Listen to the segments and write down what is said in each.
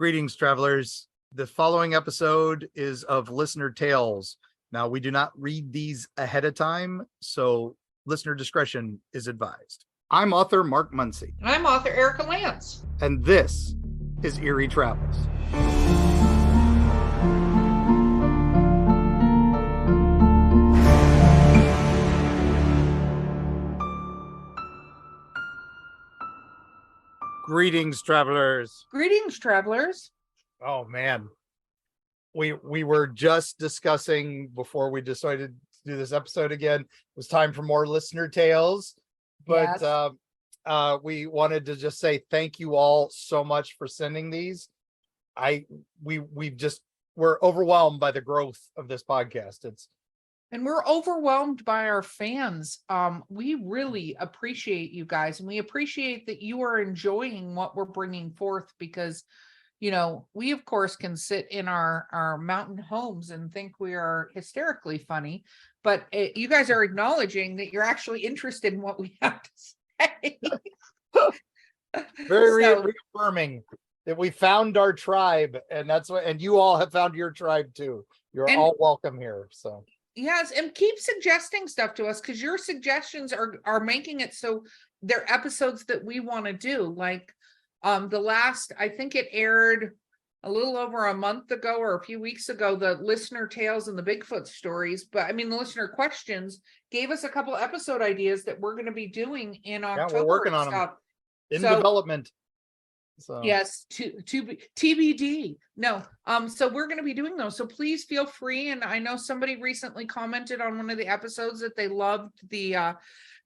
Greetings, travelers. The following episode is of listener tales. Now, we do not read these ahead of time, so listener discretion is advised. I'm author Mark Muncy. And I'm author Erika Lance. And this is Eerie Travels. Greetings, travelers. Greetings, travelers. Oh man, we were just discussing before we decided to do this episode again. It was time for more listener tales, but yes. We wanted to just say thank you all so much for sending these. We're overwhelmed by the growth of this podcast. And we're overwhelmed by our fans. We really appreciate you guys, and we appreciate that you are enjoying what we're bringing forth because, you know, we of course can sit in our mountain homes and think we are hysterically funny, but you guys are acknowledging that you're actually interested in what we have to say. Very reaffirming that we found our tribe, and you all have found your tribe too. You're all welcome here. So. Yes, and keep suggesting stuff to us because your suggestions are making it so they're episodes that we want to do. Like the last, I think it aired a little over a month ago or a few weeks ago, the listener tales and the Bigfoot stories. But I mean, the listener questions gave us a couple episode ideas that we're going to be doing in October. Yeah, we're working on them in development. So. Yes, to TBD. No, so we're going to be doing those. So please feel free. And I know somebody recently commented on one of the episodes that they loved the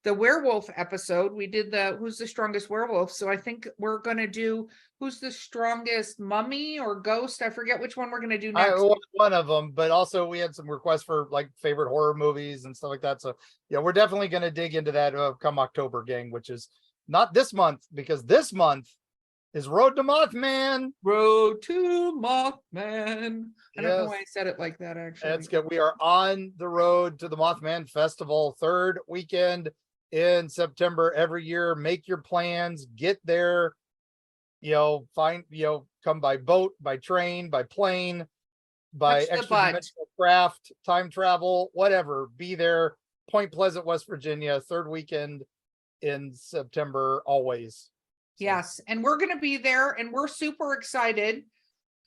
werewolf episode. We did the who's the strongest werewolf. So I think we're going to do who's the strongest mummy or ghost. I forget which one we're going to do next. One of them, but also we had some requests for like favorite horror movies and stuff like that. So yeah, we're definitely going to dig into that come October, gang, which is not this month, because this month is Road to Mothman. Road to Mothman. I don't know why I said it like that, actually. That's good. We are on the road to the Mothman Festival, third weekend in September every year. Make your plans, get there, come by boat, by train, by plane, by extra-dimensional craft, time travel, whatever. Be there. Point Pleasant, West Virginia, third weekend in September, always. So. Yes, and we're going to be there, and we're super excited.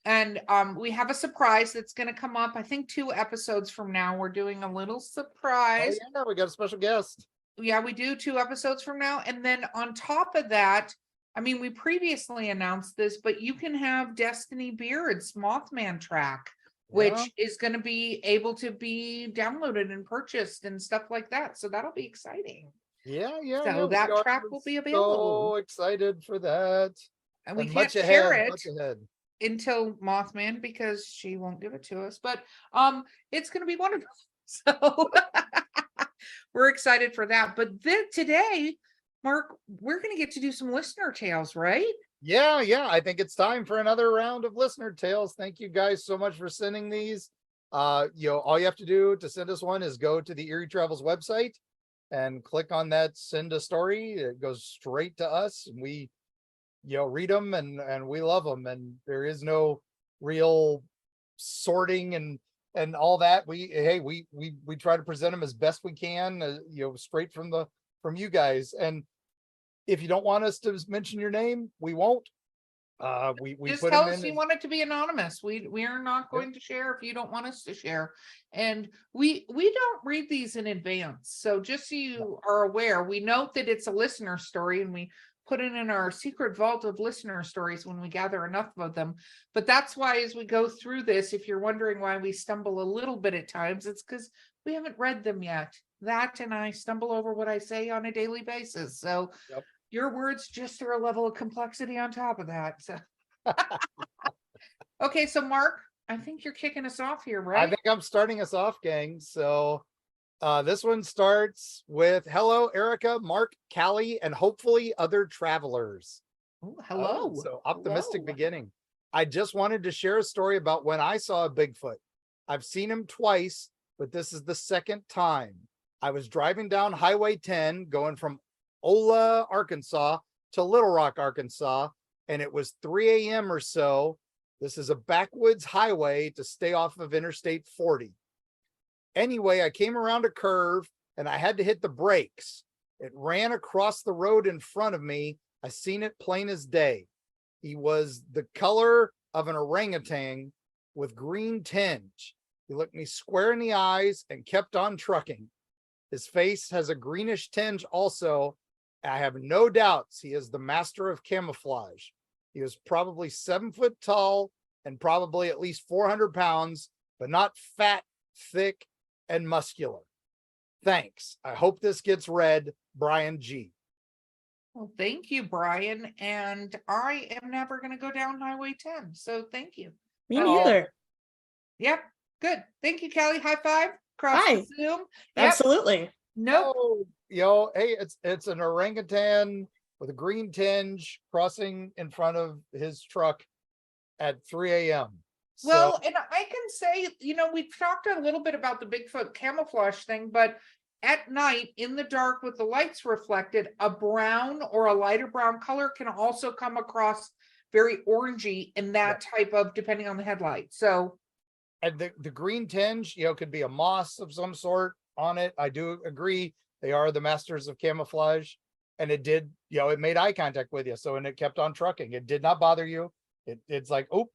And we have a surprise that's going to come up. I think 2 episodes from now, we're doing a little surprise. Oh, yeah, we got a special guest. Yeah, we do 2 episodes from now. And then on top of that, I mean, we previously announced this, but you can have Destiny Beard's Mothman track, which is going to be able to be downloaded and purchased and stuff like that. So that'll be exciting. Yeah. So that track will be available. So excited for that. And we can't share it until Mothman because she won't give it to us. But it's going to be wonderful. So we're excited for that. But today, Mark, we're going to get to do some listener tales, right? Yeah. I think it's time for another round of listener tales. Thank you guys so much for sending these. All you have to do to send us one is go to the Eerie Travels website and click on that send a story. It goes straight to us, and we read them and we love them, and there is no real sorting and all that. We try to present them as best we can, straight from you guys. And if you don't want us to mention your name, we won't. We just put tell us you want it to be anonymous. We are not going to share if you don't want us to share. And we don't read these in advance. So just so you are aware, we note that it's a listener story and we put it in our secret vault of listener stories when we gather enough of them. But that's why as we go through this, if you're wondering why we stumble a little bit at times, it's because we haven't read them yet. That and I stumble over what I say on a daily basis. So your words just are a level of complexity on top of that. So. Okay, so Mark, I think you're kicking us off here, right? I think I'm starting us off, gang. So this one starts with, hello, Erika, Mark, Callie, and hopefully other travelers. Oh, hello. So optimistic beginning. I just wanted to share a story about when I saw a Bigfoot. I've seen him twice, but this is the second time. I was driving down Highway 10 going from Ola, Arkansas to Little Rock, Arkansas, and it was 3 a.m. or so, This is a backwoods highway to stay off of Interstate 40. Anyway, I came around a curve and I had to hit the brakes. It ran across the road in front of me. I seen it plain as day. He was the color of an orangutan with green tinge. He looked me square in the eyes and kept on trucking. His face has a greenish tinge also. I have no doubts he is the master of camouflage. He was probably 7 foot tall and probably at least 400 pounds, but not fat, thick, and muscular. Thanks. I hope this gets read. Brian G. Well, thank you, Brian. And I am never going to go down Highway 10. So thank you. Me neither. Yep. Good. Thank you, Kelly. High five. Cross Hi. the Zoom. Yep. Absolutely. Nope. Oh, hey, it's an orangutan with a green tinge crossing in front of his truck at 3 a.m. Well, and I can say, we've talked a little bit about the Bigfoot camouflage thing, but at night in the dark with the lights reflected, a brown or a lighter brown color can also come across very orangey in that type of, depending on the headlight. So, and the green tinge, could be a moss of some sort on it. I do agree. They are the masters of camouflage, and it did, it made eye contact with you. So, and it kept on trucking. It did not bother you. It's like, oh,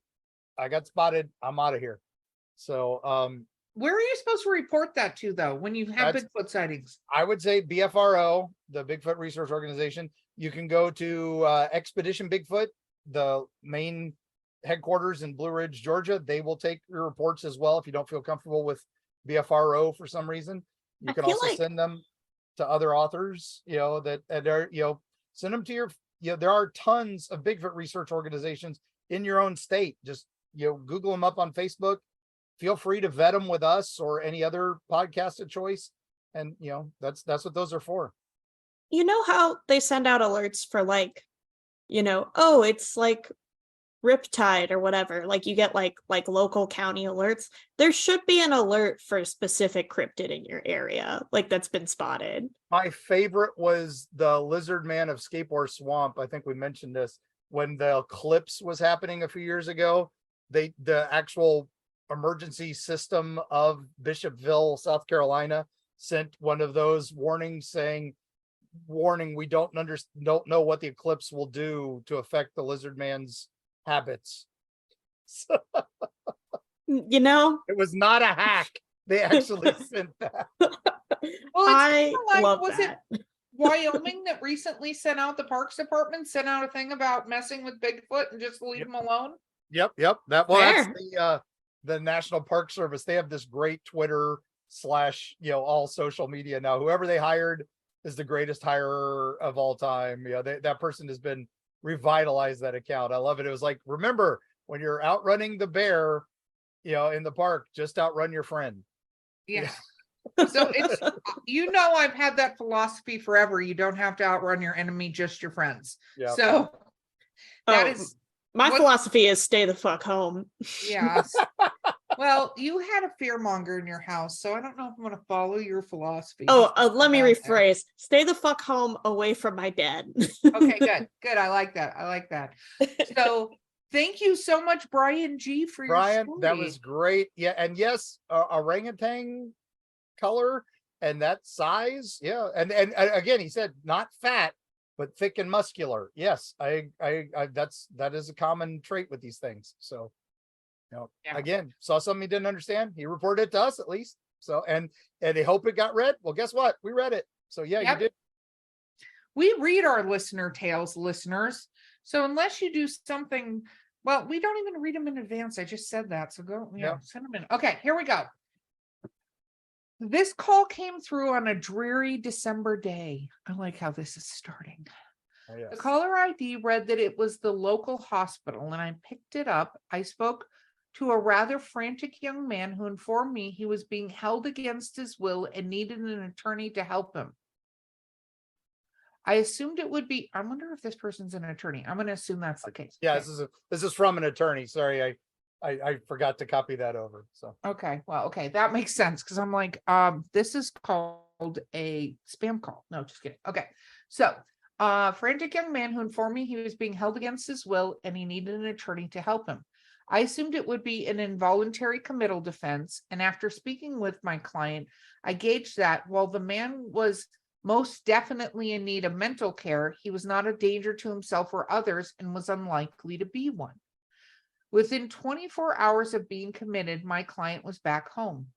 I got spotted. I'm out of here. So, where are you supposed to report that to, though, when you have Bigfoot sightings? I would say BFRO, the Bigfoot Research Organization. You can go to Expedition Bigfoot, the main headquarters in Blue Ridge, Georgia. They will take your reports as well if you don't feel comfortable with BFRO for some reason. You can also send them to other authors, that are, send them to your, there are tons of Bigfoot research organizations in your own state. Just, Google them up on Facebook. Feel free to vet them with us or any other podcast of choice. And, that's what those are for. You know how they send out alerts for oh, it's like Riptide or whatever. Like you get like local county alerts. There should be an alert for a specific cryptid in your area, like that's been spotted. My favorite was the lizard man of Skateboard Swamp. I think we mentioned this when the eclipse was happening a few years ago. The actual emergency system of Bishopville, South Carolina, sent one of those warnings saying, "Warning: we don't know what the eclipse will do to affect the lizard man's habits." So, it was not a hack. They actually sent that. Well, I love that. It Wyoming that recently sent out, the Parks Department sent out a thing about messing with Bigfoot and just leave them alone? Yep. That's the National Park Service. They have this great Twitter / all social media now. Whoever they hired is the greatest hire of all time. That person has been revitalized that account. I love it. It was like, remember when you're outrunning the bear, in the park, just outrun your friend. Yeah. So it's, I've had that philosophy forever. You don't have to outrun your enemy, just your friends. Yeah. So that is my philosophy is stay the fuck home. Yes. Well, you had a fearmonger in your house, so I don't know if I'm going to follow your philosophy. Let me rephrase. Stay the fuck home away from my bed. Okay, good. I like that. So thank you so much, Brian G, for your story. That was great. Yeah, and yes, orangutan color and that size. Yeah, and again, he said not fat, but thick and muscular. Yes, I that is a common trait with these things. So, again, saw something he didn't understand. He reported it to us at least. So, and they hope it got read. Well, guess what? We read it. So yeah, you did. We read our listener tales, listeners. So unless you do something, well, we don't even read them in advance. I just said that. So go, send them in. Okay, here we go. This call came through on a dreary December day. I like how this is starting. Oh, yes. The caller ID read that it was the local hospital, and I picked it up. I spoke to a rather frantic young man who informed me he was being held against his will and needed an attorney to help him. I assumed it would be, I wonder if this person's an attorney. I'm going to assume that's the case. Yeah, okay. This is from an attorney. Sorry, I forgot to copy that over. So okay, that makes sense, because I'm like, this is called a spam call. No, just kidding. Okay, so frantic young man who informed me he was being held against his will and he needed an attorney to help him. I assumed it would be an involuntary committal defense, and after speaking with my client, I gauged that while the man was most definitely in need of mental care, he was not a danger to himself or others and was unlikely to be one. Within 24 hours of being committed, my client was back home.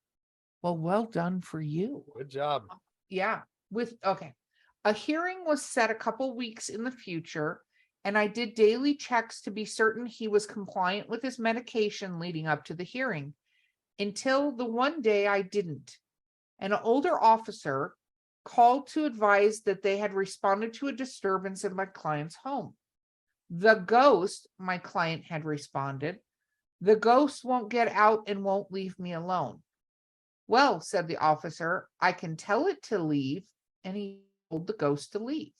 Well done for you. Good job. Yeah. Okay. A hearing was set a couple weeks in the future, and I did daily checks to be certain he was compliant with his medication leading up to the hearing, until the one day I didn't. An older officer called to advise that they had responded to a disturbance in my client's home. The ghost, my client had responded, the ghost won't get out and won't leave me alone. Well, said the officer, I can tell it to leave, and he told the ghost to leave.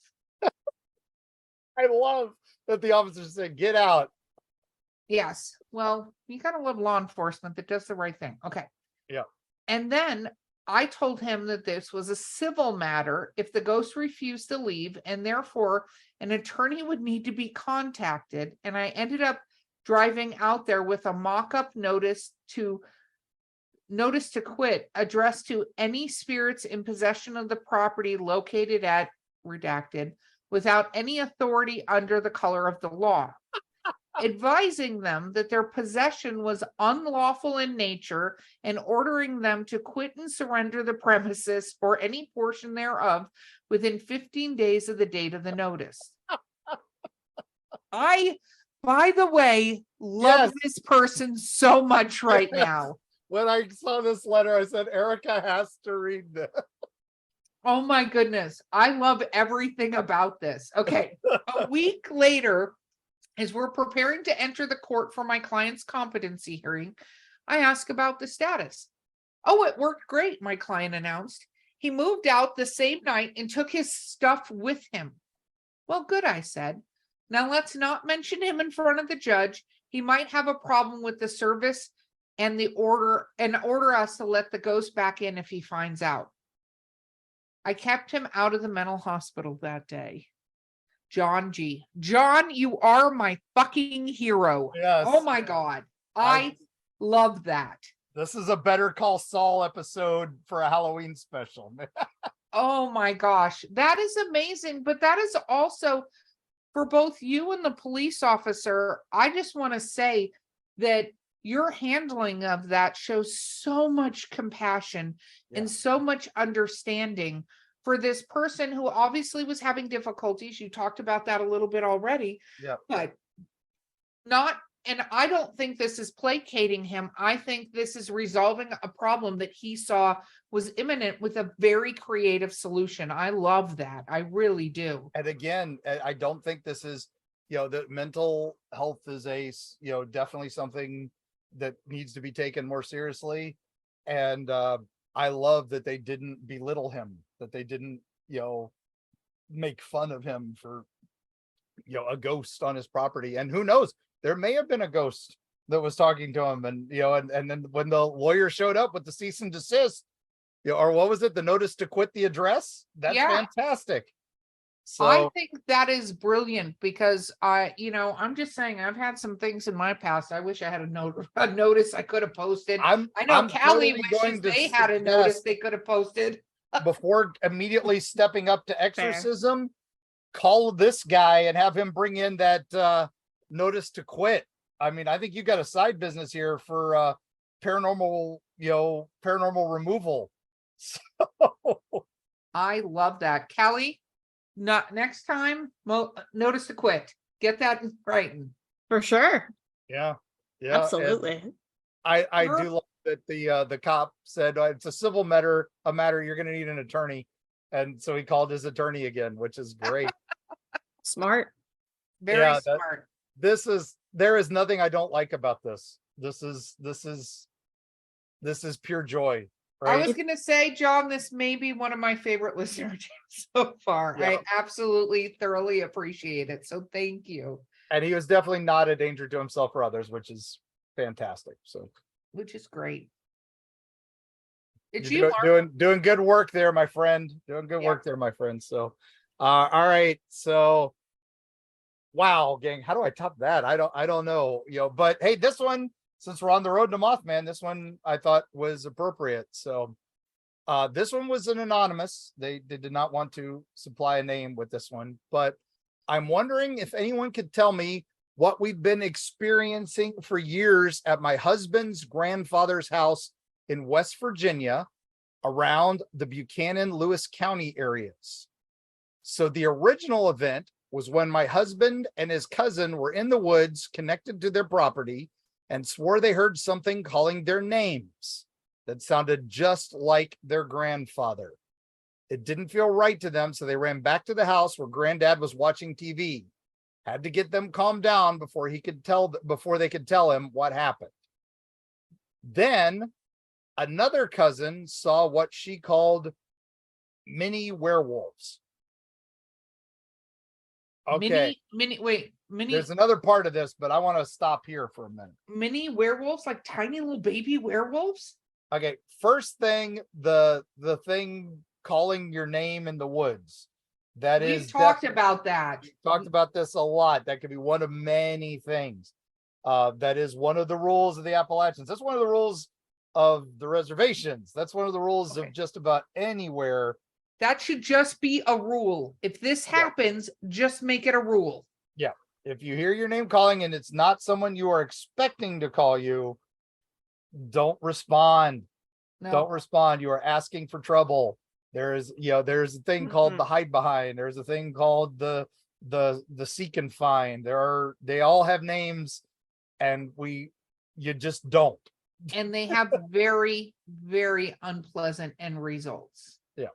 I love that the officer said, get out. Yes. Well, you gotta love law enforcement that does the right thing. Okay. Yeah. And then I told him that this was a civil matter if the ghost refused to leave, and therefore an attorney would need to be contacted. And I ended up driving out there with a mock-up notice to quit addressed to any spirits in possession of the property located at redacted without any authority under the color of the law, advising them that their possession was unlawful in nature and ordering them to quit and surrender the premises or any portion thereof within 15 days of the date of the notice. I, by the way, love this person so much right now. When I saw this letter, I said, Erika has to read this. Oh my goodness. I love everything about this. Okay. A week later, as we're preparing to enter the court for my client's competency hearing, I ask about the status. Oh, it worked great, my client announced. He moved out the same night and took his stuff with him. Well, good, I said. Now let's not mention him in front of the judge. He might have a problem with the service and order us to let the ghost back in if he finds out. I kept him out of the mental hospital that day. John G. John, you are my fucking hero. Yes. Oh my God. I love that. This is a Better Call Saul episode for a Halloween special. Oh my gosh. That is amazing. But that is also for both you and the police officer. I just want to say that your handling of that shows so much compassion and so much understanding for this person who obviously was having difficulties. You talked about that a little bit already, but and I don't think this is placating him. I think this is resolving a problem that he saw was imminent with a very creative solution. I love that. I really do. And again, I don't think this is, that mental health is definitely something that needs to be taken more seriously. And I love that they didn't belittle him, that they didn't, make fun of him for, a ghost on his property. And who knows, there may have been a ghost that was talking to him. And, and then when the lawyer showed up with the cease and desist, or what was it? The notice to quit the address. That's fantastic. So I think that is brilliant because I'm just saying I've had some things in my past. I wish I had a notice I could have posted. I know Callie wishes they had a notice they could have posted. Before immediately stepping up to exorcism, call this guy and have him bring in that notice to quit. I mean, I think you got a side business here for paranormal removal. So I love that. Callie, not next time, notice to quit. Get that in writing. For sure. Yeah. Absolutely. And I do love that the cop said it's a civil matter, you're going to need an attorney. And so he called his attorney again, which is great. Smart. Very smart. There is nothing I don't like about this. This is pure joy. Right? I was going to say, John, this may be one of my favorite listener teams so far. I absolutely thoroughly appreciate it. So thank you. And he was definitely not a danger to himself or others, which is fantastic. So, which is great. You're doing good work there, my friend. Doing good work there, my friend. So, all right. So Wow, gang, how do I top that? I don't know, but hey, this one, since we're on the road to Mothman, this one I thought was appropriate. So this one was an anonymous. They did not want to supply a name with this one, but I'm wondering if anyone could tell me what we've been experiencing for years at my husband's grandfather's house in West Virginia around the Buchanan, Lewis County areas. So the original event was when my husband and his cousin were in the woods connected to their property and swore they heard something calling their names that sounded just like their grandfather. It didn't feel right to them, so they ran back to the house where granddad was watching TV. Had to get them calmed down before they could tell him what happened. Then another cousin saw what she called mini werewolves. Okay. Mini There's another part of this, but I want to stop here for a minute. mini werewolves, like tiny little baby werewolves. Okay. First thing, the thing calling your name in the woods. We've talked about that. We've talked about this a lot. That could be one of many things. That is one of the rules of the Appalachians. That's one of the rules of the reservations. That's one of the rules of just about anywhere. That should just be a rule. If this happens, just make it a rule. Yeah. If you hear your name calling and it's not someone you are expecting to call you, don't respond. No. Don't respond. You are asking for trouble. There's a thing called the hide behind. There's a thing called the seek and find. They all have names, and you just don't. And they have very, very unpleasant end results. Yeah,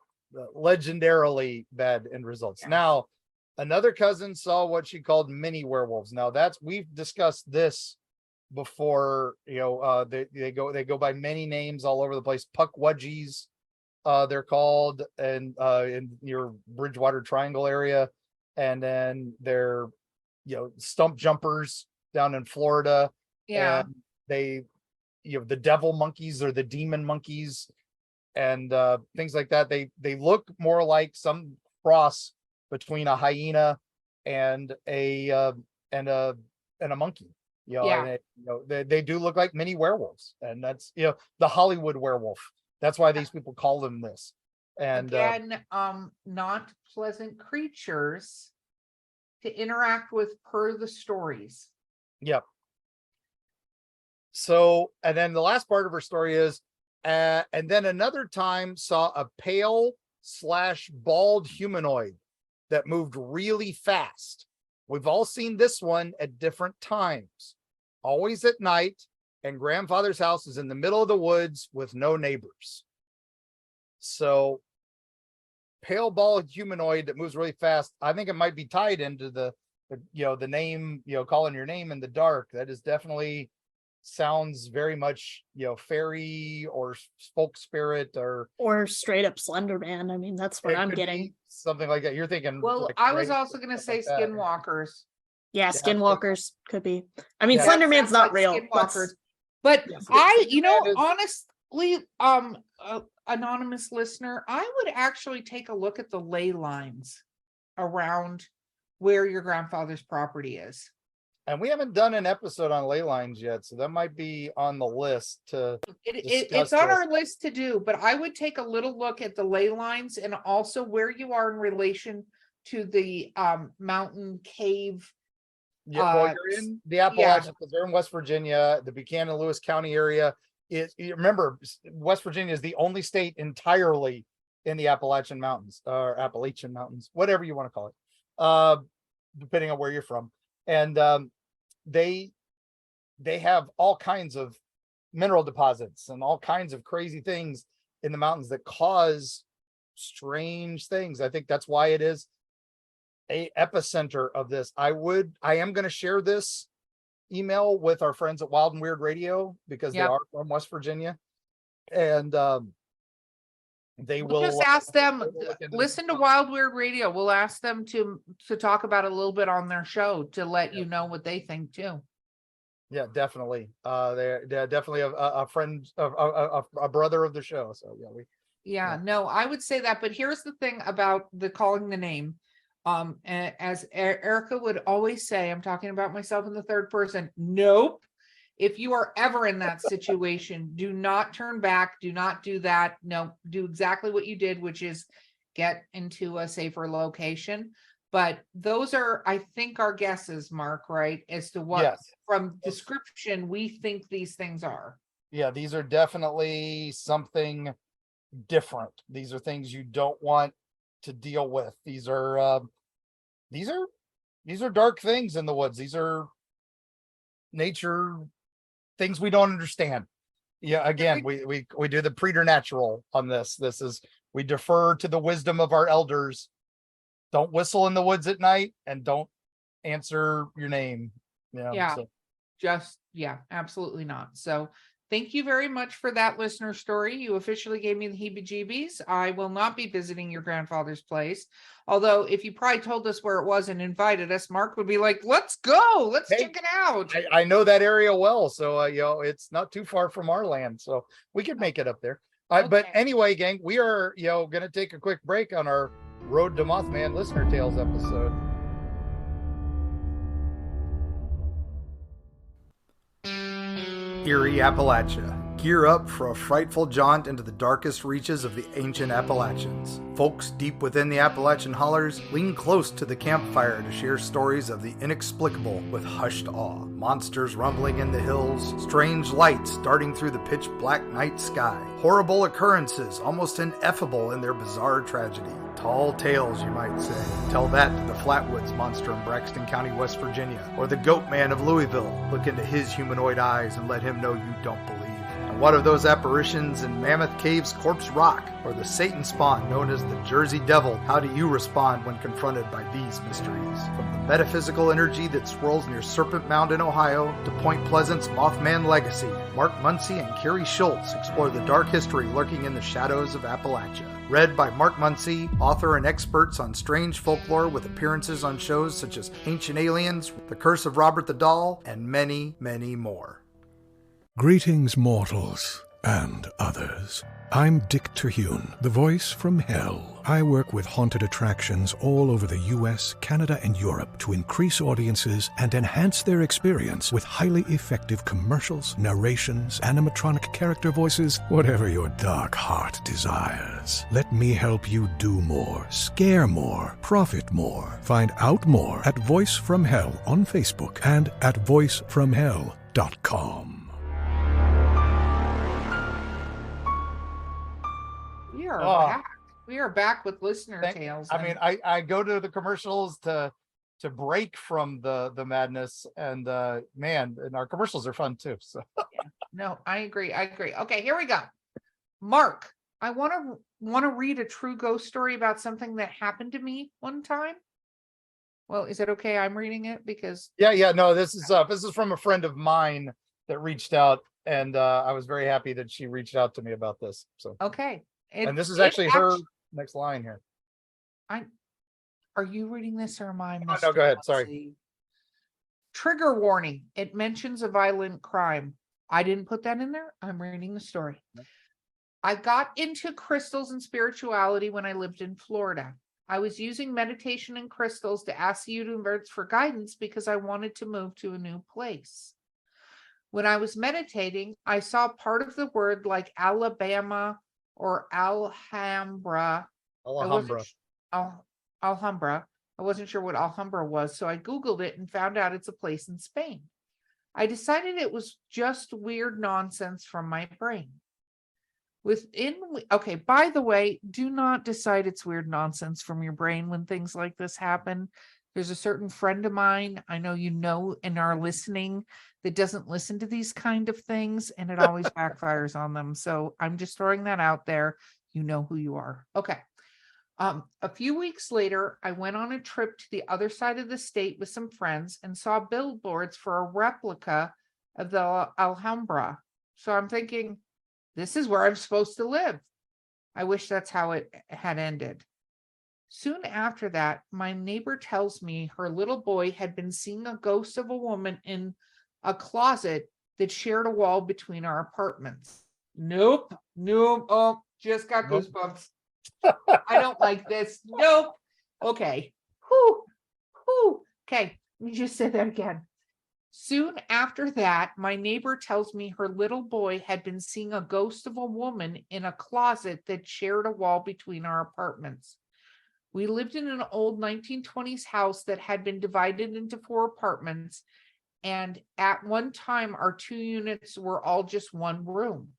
legendarily bad end results. Yeah. Now, another cousin saw what she called mini werewolves. Now we've discussed this before. They go by many names all over the place. Puckwudgies, they're called, and in your Bridgewater Triangle area, and then they're stump jumpers down in Florida. Yeah, and they the devil monkeys or the demon monkeys and things like that. They look more like some cross between a hyena and a monkey. They do look like mini werewolves, and that's the Hollywood werewolf. That's why these people call them this. And again, not pleasant creatures to interact with per the stories. Yep. So, and then the last part of her story is, and then another time saw a pale/bald humanoid that moved really fast. We've all seen this one at different times, always at night, and grandfather's house is in the middle of the woods with no neighbors. So, pale bald humanoid that moves really fast. I think it might be tied into the name, calling your name in the dark. That is definitely sounds very much fairy or folk spirit or straight up Slender Man. I mean, that's what I'm getting. Something like that. You're thinking. Well, like I was also going to say like that. Skinwalkers. Yeah, skinwalkers could be. I mean, Yeah. Slender Man's Sounds not like real. Skinwalkers. But Yes. honestly, anonymous listener, I would actually take a look at the ley lines around where your grandfather's property is. And we haven't done an episode on ley lines yet, so that might be on the list to. It's on our list to do, but I would take a little look at the ley lines and also where you are in relation to the mountain cave. Yeah, well, you're in the Appalachians because they're in West Virginia, the Buchanan, Lewis County area. Remember, West Virginia is the only state entirely in the Appalachian Mountains, or Appalachian Mountains, whatever you want to call it, depending on where you're from. And they have all kinds of mineral deposits and all kinds of crazy things in the mountains that cause strange things. I think that's why it is a epicenter of this. I am going to share this email with our friends at Wild and Weird Radio because they are from West Virginia, and they will just ask them, listen to Wild Weird Radio. We'll ask them to talk about it a little bit on their show to let you know what they think too. Yeah, definitely. They're definitely a friend, a brother of the show. So no, I would say that. But here's the thing about the calling the name. As Erica would always say, I'm talking about myself in the third person. Nope. If you are ever in that situation, do not turn back. Do not do that. No, do exactly what you did, which is get into a safer location. But those are, I think, our guesses, Mark, right? As to what Yes. from description we think these things are. Yeah, these are definitely something different. These are things you don't want to deal with. These are dark things in the woods. These are nature things we don't understand. Yeah, again, we do the preternatural on this. We defer to the wisdom of our elders. Don't whistle in the woods at night and don't answer your name. Yeah. Absolutely not. So thank you very much for that listener story. You officially gave me the heebie-jeebies. I will not be visiting your grandfather's place. Although if you probably told us where it was and invited us, Mark would be like, let's go. Let's check it out. I know that area well. So, it's not too far from our land. So we could make it up there. But anyway, gang, we are, going to take a quick break on our Road to Mothman Listener Tales episode. Erie, Appalachia. Gear up for a frightful jaunt into the darkest reaches of the ancient Appalachians. Folks deep within the Appalachian hollers lean close to the campfire to share stories of the inexplicable with hushed awe. Monsters rumbling in the hills, strange lights darting through the pitch black night sky, horrible occurrences almost ineffable in their bizarre tragedy. Tall tales, you might say. Tell that to the Flatwoods monster in Braxton County, West Virginia, or the Goat Man of Louisville. Look into his humanoid eyes and let him know you don't believe. And what of those apparitions in Mammoth Cave's Corpse Rock, or the Satan spawn known as the Jersey Devil? How do you respond when confronted by these mysteries? From the metaphysical energy that swirls near Serpent Mound in Ohio to Point Pleasant's Mothman legacy, Mark Muncy and Carrie Schultz explore the dark history lurking in the shadows of Appalachia. Read by Mark Muncy, author and experts on strange folklore with appearances on shows such as Ancient Aliens, The Curse of Robert the Doll, and many, many more. Greetings, mortals and others. I'm Dick Terhune, the voice from hell. I work with haunted attractions all over the US, Canada, and Europe to increase audiences and enhance their experience with highly effective commercials, narrations, animatronic character voices, whatever your dark heart desires. Let me help you do more, scare more, profit more. Find out more at Voice from Hell on Facebook and at voicefromhell.com. Back. We are back with listener tales. I mean, I go to the commercials to break from the madness, and man, and our commercials are fun too. So no, I agree. Okay, here we go. Mark, I want to read a true ghost story about something that happened to me one time. Well, is it okay? I'm reading it because no, this is from a friend of mine that reached out, and I was very happy that she reached out to me about this. So okay. And this is actually her next line here. Are you reading this or am I? No, go ahead. Sorry. Trigger warning. It mentions a violent crime. I didn't put that in there. I'm reading the story. I got into crystals and spirituality when I lived in Florida. I was using meditation and crystals to ask the universe for guidance because I wanted to move to a new place. When I was meditating, I saw part of the word like Alabama or Alhambra. Alhambra. I wasn't sure what Alhambra was, so I Googled it and found out it's a place in Spain. I decided it was just weird nonsense from my brain. By the way, do not decide it's weird nonsense from your brain when things like this happen. There's a certain friend of mine, I know you know and are listening, that doesn't listen to these kind of things, and it always backfires on them. So I'm just throwing that out there. You know who you are. Okay. A few weeks later, I went on a trip to the other side of the state with some friends and saw billboards for a replica of the Alhambra. So I'm thinking, this is where I'm supposed to live. I wish that's how it had ended. Soon after that, my neighbor tells me her little boy had been seeing a ghost of a woman in a closet that shared a wall between our apartments. Nope. Oh, just got goosebumps. I don't like this. Nope. Okay. Whew, whew. Okay, let me just say that again. Soon after that, my neighbor tells me her little boy had been seeing a ghost of a woman in a closet that shared a wall between our apartments. We lived in an old 1920s house that had been divided into 4 apartments, and at one time, our 2 units were all just one room.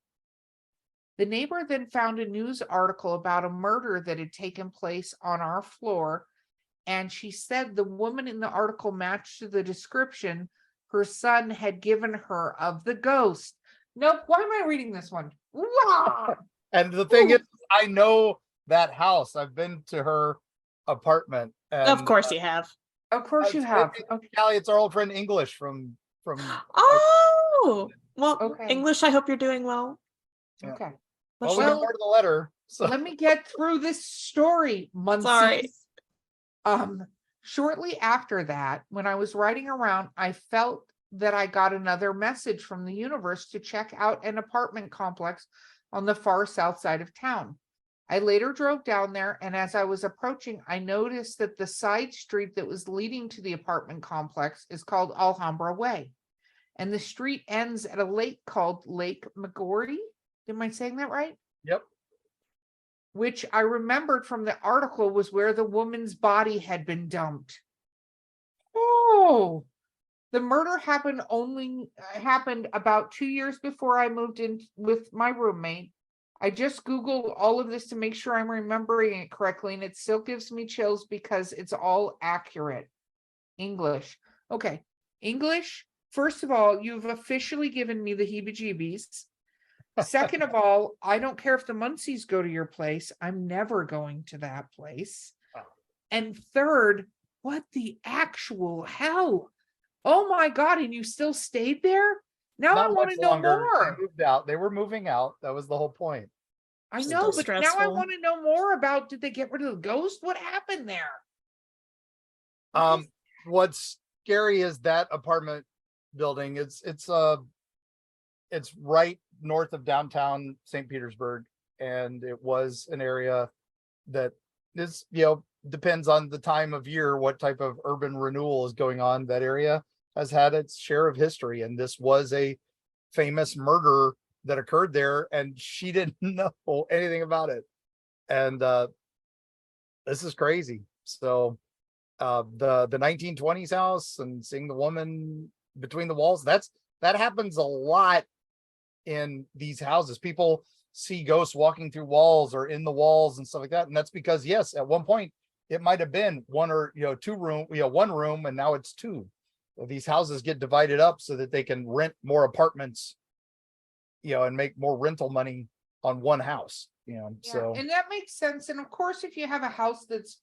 The neighbor then found a news article about a murder that had taken place on our floor, and she said the woman in the article matched the description her son had given her of the ghost. Nope, why am I reading this one? Wah! And the thing Ooh. is, I know that house. I've been to her apartment. And, Of course you have. Of course you have. Okay. Callie, it's our old friend English from. Oh, well, Okay. English, I hope you're doing well. Yeah. Okay. Well, we Well, got more to the letter. So Let me get through this story, Muncy. Sorry. Shortly after that, when I was riding around, I felt that I got another message from the universe to check out an apartment complex on the far south side of town. I later drove down there, and as I was approaching, I noticed that the side street that was leading to the apartment complex is called Alhambra Way, and the street ends at a lake called Lake Magorty. Am I saying that right? Yep. Which I remembered from the article was where the woman's body had been dumped. Oh, the murder happened about 2 years before I moved in with my roommate. I just Googled all of this to make sure I'm remembering it correctly, and it still gives me chills because it's all accurate. English. Okay. English, first of all, you've officially given me the heebie-jeebies. Second of all, I don't care if the Muncys go to your place. I'm never going to that place. And third, what the actual hell? Oh my God, and you still stayed there? Now I not want much to know longer. more. They moved out. They were moving out. That was the whole point. I Still know, but now I stressful. want to know more about, did they get rid of the ghost? What happened there? What's scary is that apartment building. It's right north of downtown St. Petersburg, and it was an area that is, depends on the time of year, what type of urban renewal is going on. That area has had its share of history, and this was a famous murder that occurred there, and she didn't know anything about it. And this is crazy. So the 1920s house and seeing the woman between the walls, that happens a lot in these houses. People see ghosts walking through walls or in the walls and stuff like that, and that's because, yes, at one point it might have been one or one room, and now it's 2. These houses get divided up so that they can rent more apartments, and make more rental money on one house. Yeah, So and that makes sense. And of course, if you have a house that's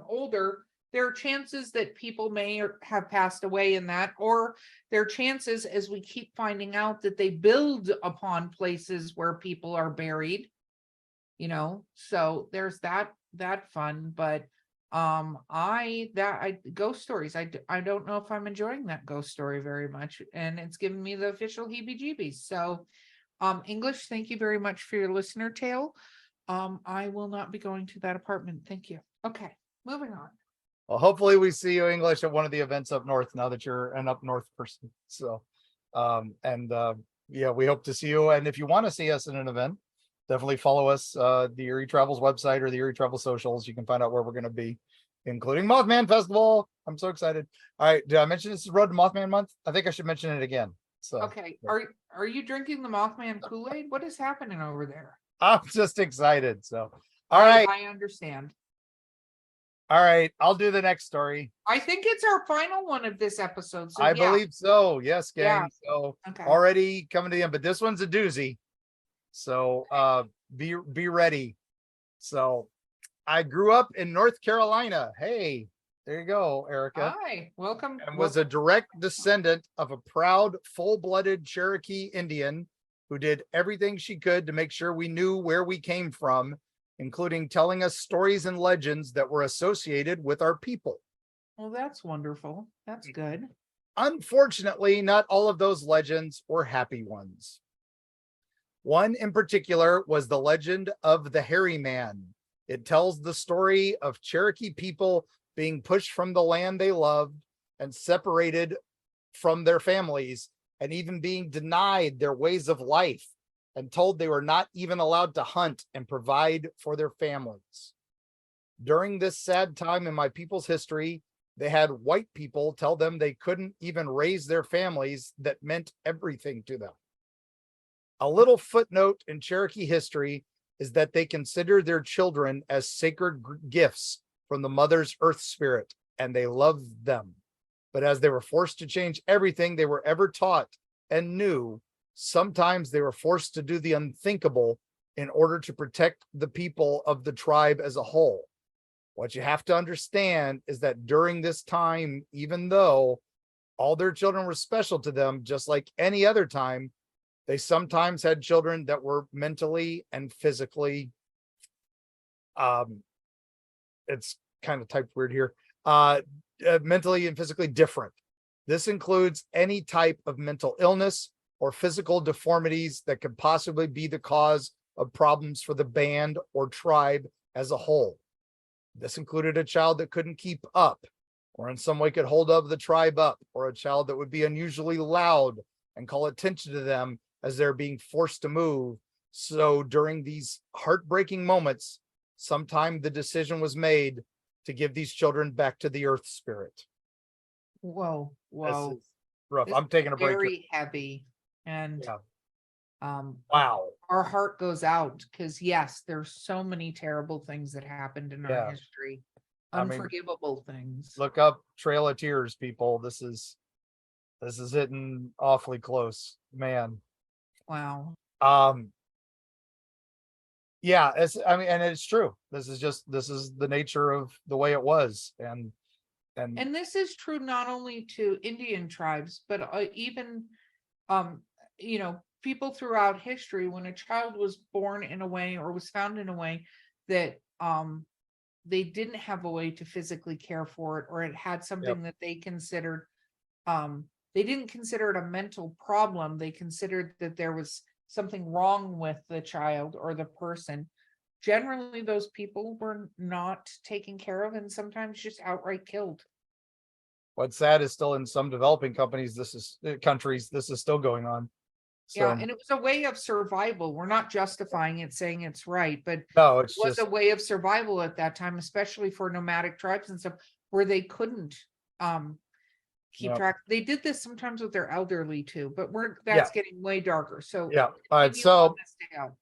older, there are chances that people may have passed away in that, or there are chances, as we keep finding out, that they build upon places where people are buried. So there's that fun. But ghost stories, I don't know if I'm enjoying that ghost story very much, and it's giving me the official heebie-jeebies. So English, thank you very much for your listener tale. I will not be going to that apartment. Thank you. Okay, moving on. well, hopefully we see you, English, at one of the events up north, now that you're an up north person. So we hope to see you. And if you want to see us in an event, definitely follow us, the Erie Travels website or the Erie Travel socials. You can find out where we're going to be, including Mothman Festival. I'm so excited. All right, did I mention this is Road to Mothman month? I think I should mention it again. So Okay, are you drinking the Mothman Kool-Aid? What is happening over there? I'm just excited. So all right, I understand. all right, I'll do the next story. I think it's our final one of this episode. So I yeah. believe so. Yes, gang. Yeah. So Okay. already coming to the end, but this one's a doozy. So be ready. So I grew up in North Carolina. Hey, there you go, Erika. Hi, welcome. And was a direct descendant of a proud, full-blooded Cherokee Indian who did everything she could to make sure we knew where we came from, including telling us stories and legends that were associated with our people. Well, that's wonderful. That's good. Unfortunately, not all of those legends were happy ones. One in particular was the legend of the Hairy Man. It tells the story of Cherokee people being pushed from the land they loved and separated from their families, and even being denied their ways of life and told they were not even allowed to hunt and provide for their families. During this sad time in my people's history, they had white people tell them they couldn't even raise their families that meant everything to them. A little footnote in Cherokee history is that they consider their children as sacred gifts from the mother's earth spirit, and they loved them. But as they were forced to change everything they were ever taught and knew, sometimes they were forced to do the unthinkable in order to protect the people of the tribe as a whole. What you have to understand is that during this time, even though all their children were special to them, just like any other time, they sometimes had children that were mentally and physically, it's kind of typed weird here, mentally and physically different. This includes any type of mental illness or physical deformities that could possibly be the cause of problems for the band or tribe as a whole. This included a child that couldn't keep up, or in some way could hold up the tribe up, or a child that would be unusually loud and call attention to them as they're being forced to move. So during these heartbreaking moments, sometime the decision was made to give these children back to the earth spirit. Whoa, This whoa. is rough. This I'm taking a is break. very heavy. And Yeah. um Wow. our heart goes out because yes, there's so many terrible things that happened in our Yeah. history. I mean, Unforgivable things. Look up Trail of Tears, people. This is hitting awfully close, man. Wow. Yeah, I mean, and it's true. This is the nature of the way it was. And And this is true not only to Indian tribes, but even you know, people throughout history. When a child was born in a way or was found in a way that they didn't have a way to physically care for it, or it had something that they considered, they didn't consider it a mental problem. They considered that there was something wrong with the child or the person. Generally, those people were not taken care of and sometimes just outright killed. what's sad is still in some developing countries, this is still going on. So Yeah, and it was a way of survival. We're not justifying it, saying it's right, but no, it it's was just a way of survival at that time, especially for nomadic tribes and stuff where they couldn't keep Yep. track. They did this sometimes with their elderly too, but Yeah. that's getting way darker. So yeah. All right. continue So on this tale.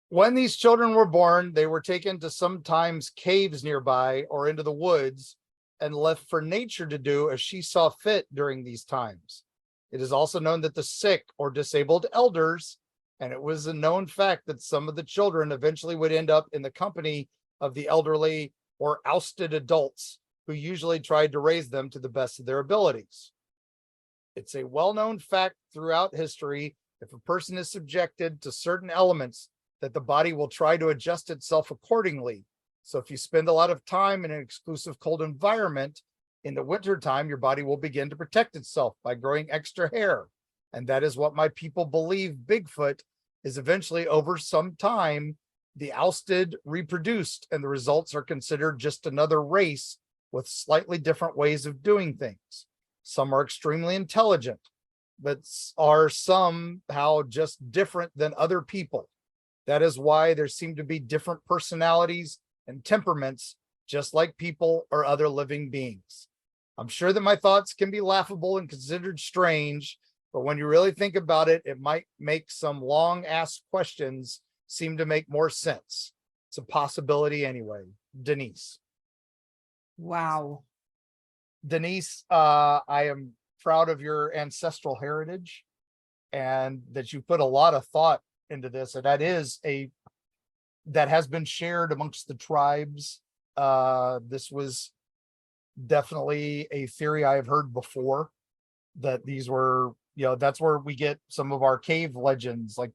when these children were born, they were taken to sometimes caves nearby or into the woods and left for nature to do as she saw fit during these times. It is also known that the sick or disabled elders, and it was a known fact that some of the children eventually would end up in the company of the elderly or ousted adults who usually tried to raise them to the best of their abilities. It's a well-known fact throughout history, if a person is subjected to certain elements, that the body will try to adjust itself accordingly. So if you spend a lot of time in an exclusive cold environment, in the wintertime, your body will begin to protect itself by growing extra hair. And that is what my people believe Bigfoot is eventually, over some time, the ousted reproduced, and the results are considered just another race with slightly different ways of doing things. Some are extremely intelligent, but are somehow just different than other people. That is why there seem to be different personalities and temperaments, just like people or other living beings. I'm sure that my thoughts can be laughable and considered strange, but when you really think about it, it might make some long asked questions seem to make more sense. It's a possibility anyway. Denise. Wow. Denise, I am proud of your ancestral heritage and that you put a lot of thought into this. And that has been shared amongst the tribes. This was definitely a theory I have heard before, that these were, that's where we get some of our cave legends, like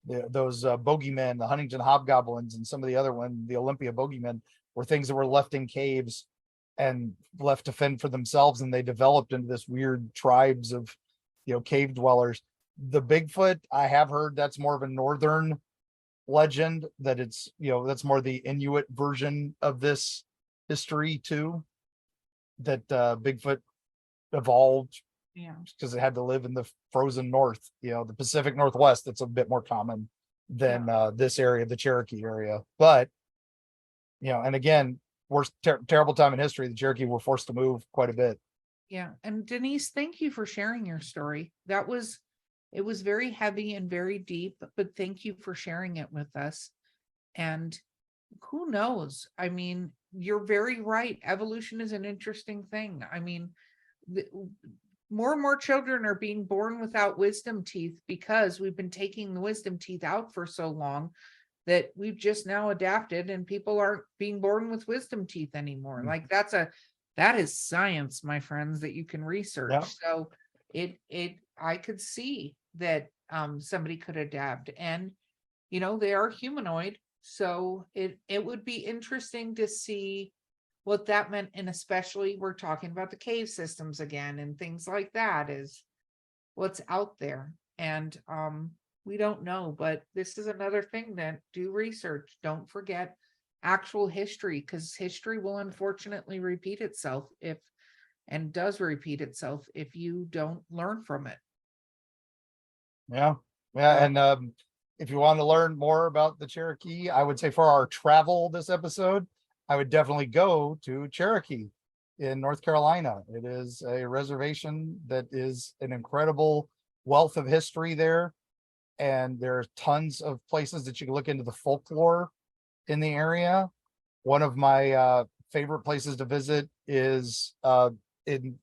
those bogeymen, the Huntington hobgoblins, and some of the other one, the Olympia bogeymen, were things that were left in caves and left to fend for themselves, and they developed into this weird tribes of cave dwellers. The Bigfoot, I have heard that's more of a northern legend, that it's that's more the Inuit version of this history too. that Bigfoot evolved Yeah. because it had to live in the frozen north, the Pacific Northwest. That's a bit more common than this area, the Cherokee area. But and again, worst terrible time in history, the Cherokee were forced to move quite a bit. Yeah. And Denise, thank you for sharing your story. It was very heavy and very deep, but thank you for sharing it with us. And who knows? I mean, you're very right. Evolution is an interesting thing. I mean, more and more children are being born without wisdom teeth because we've been taking the wisdom teeth out for so long that we've just now adapted, and people aren't being born with wisdom teeth anymore. Like that is science, my friends, that you can research. Yeah. So I could see that somebody could adapt, and they are humanoid. So it would be interesting to see what that meant. And especially we're talking about the cave systems again and things like that is what's out there. And we don't know, but this is another thing that do research. Don't forget actual history, because history will unfortunately repeat itself and does repeat itself if you don't learn from it. Yeah. And if you want to learn more about the Cherokee, I would say for our travel this episode, I would definitely go to Cherokee in North Carolina. It is a reservation that is an incredible wealth of history there. And there are tons of places that you can look into the folklore in the area. One of my favorite places to visit is in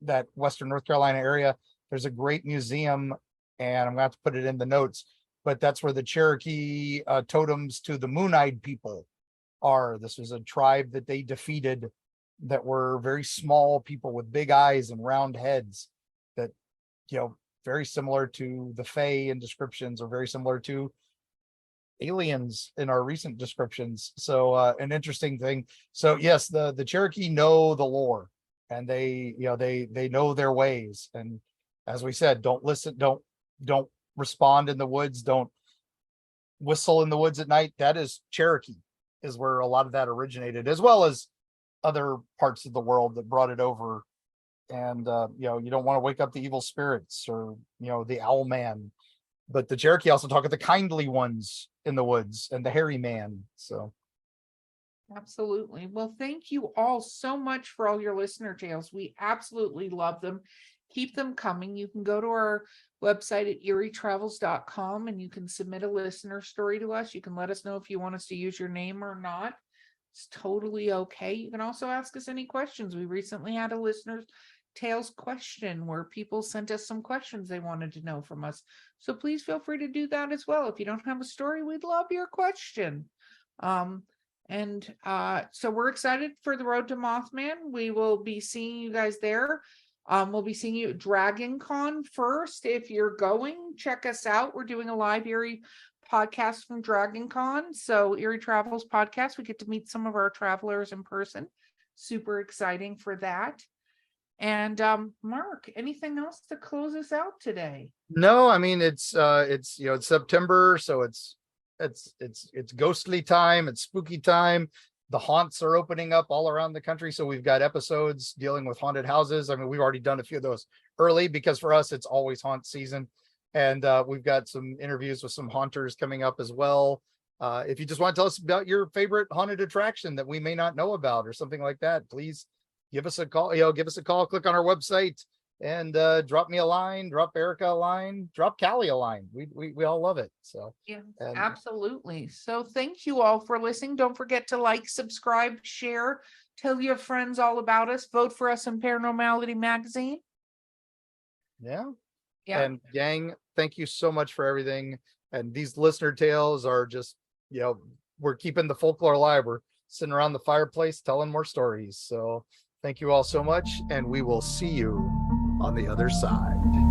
that Western North Carolina area. There's a great museum, and I'm going to have to put it in the notes, but that's where the Cherokee totems to the Moon-Eyed people are. This was a tribe that they defeated that were very small people with big eyes and round heads that, very similar to the Fae in descriptions, or very similar to aliens in our recent descriptions. So an interesting thing. So yes, the Cherokee know the lore, and they know their ways. And as we said, don't listen, don't respond in the woods, don't whistle in the woods at night. That is Cherokee, is where a lot of that originated, as well as other parts of the world that brought it over. And you don't want to wake up the evil spirits or the owl man. But the Cherokee also talk of the kindly ones in the woods and the hairy man. So absolutely. Well, thank you all so much for all your listener tales. We absolutely love them. Keep them coming. You can go to our website at erietravels.com and you can submit a listener story to us. You can let us know if you want us to use your name or not. It's totally okay. You can also ask us any questions. We recently had a listener's tales question where people sent us some questions they wanted to know from us. So please feel free to do that as well. If you don't have a story, we'd love your question. So we're excited for the road to Mothman. We will be seeing you guys there. We'll be seeing you at Dragon Con first. If you're going, check us out. We're doing a live Erie podcast from Dragon Con. So Erie Travels podcast, we get to meet some of our travelers in person. Super exciting for that. And Mark, anything else to close us out today? no, I mean it's September, so it's ghostly time, it's spooky time. The haunts are opening up all around the country, so we've got episodes dealing with haunted houses. I mean, we've already done a few of those early because for us it's always haunt season. And we've got some interviews with some haunters coming up as well. If you just want to tell us about your favorite haunted attraction that we may not know about or something like that, please give us a call. Click on our website and drop me a line, drop Erika a line, drop Callie a line. We all love it. So yeah, absolutely. So thank you all for listening. Don't forget to like, subscribe, share, tell your friends all about us, vote for us in Paranormality Magazine. Yeah. And gang, thank you so much for everything. And these listener tales are just, we're keeping the folklore alive. We're sitting around the fireplace telling more stories. So thank you all so much, and we will see you on the other side.